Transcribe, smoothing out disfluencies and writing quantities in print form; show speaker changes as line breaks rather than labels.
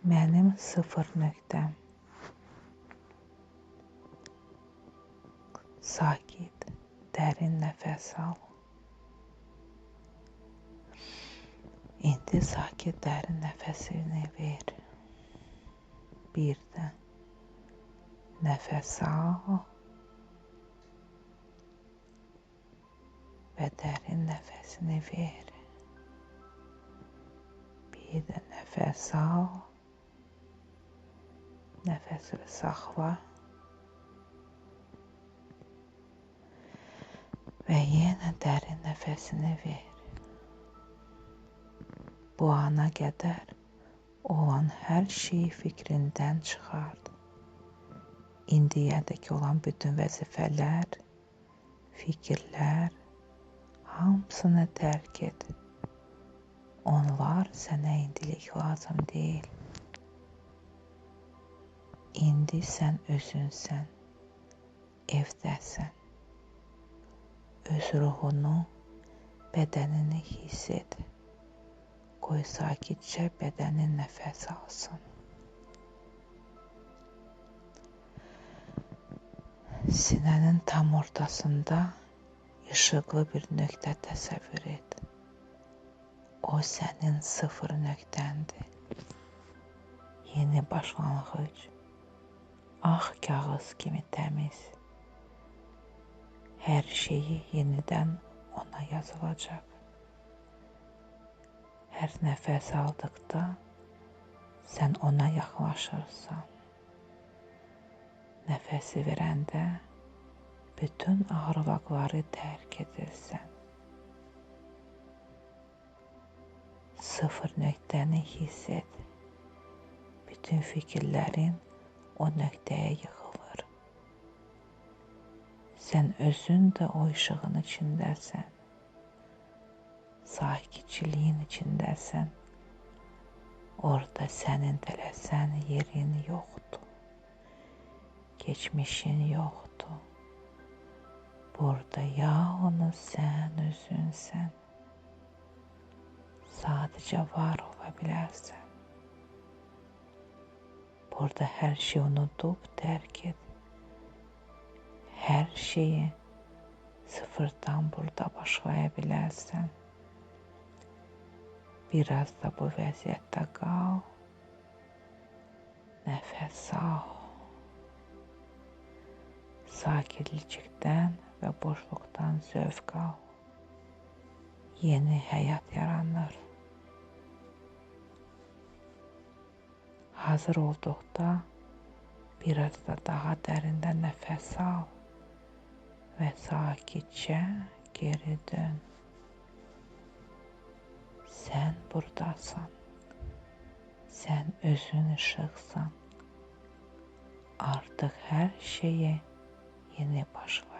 Mənim sıfır nöqtəm. Sakit, dərin nəfəs al. İndi sakit, dərin nəfəsini ver. Bir də nəfəs al və dərin nəfəsini ver. Bir də nəfəs al. Nəfəsini saxla. Və yenə dərin nəfəsini ver. Bu ana qədər olan hər şeyi fikrindən çıxart. İndiyədək olan bütün vəzifələr, fikirlər, hamısını tərk et. Onlar sənə indilik lazım deyil. İndi sən özünsən, evdəsən. Öz ruhunu, bədənini hiss et. Qoy sakitcə bədənin nəfəs alsın. Sinənin tam ortasında işıqlı bir nöqtə təsəvvür et. O sənin sıfır nöqtəndir. Yeni başlanğıc, ağ kağız kimi təmiz. Hər şeyi yenidən ona yazılacaq. Hər nəfəs aldıqda sən ona yaxınlaşırsan. Nəfəsi verəndə bütün ağrılıqları tərk edirsən. Sıfır nöqtəni hiss et. Bütün fikirlərin o nöqtəyə yığılır. Sən özün də o işığın içindəsən. Sakitçiliyin içindəsən. Orada sənin tələsən yerin yoxdur. Keçmişin yoxdur. Burada yalnız sən özünsən. Sadəcə var ola bilərsən. Burada hər şey unudub tərk et. Hər şeyi sıfırdan burada başlaya bilərsən. Biraz da bu vəziyyətdə qal. Nəfəs al. Sakitlikdən və boşluqdan zövq al. Yeni həyat yaranır. Hazır olduqda biraz da daha dərindən nəfəs al və sakitcə geri dön. Sən buradasan. Sən özün işıqsan. Artıq hər şeyi yeni başla.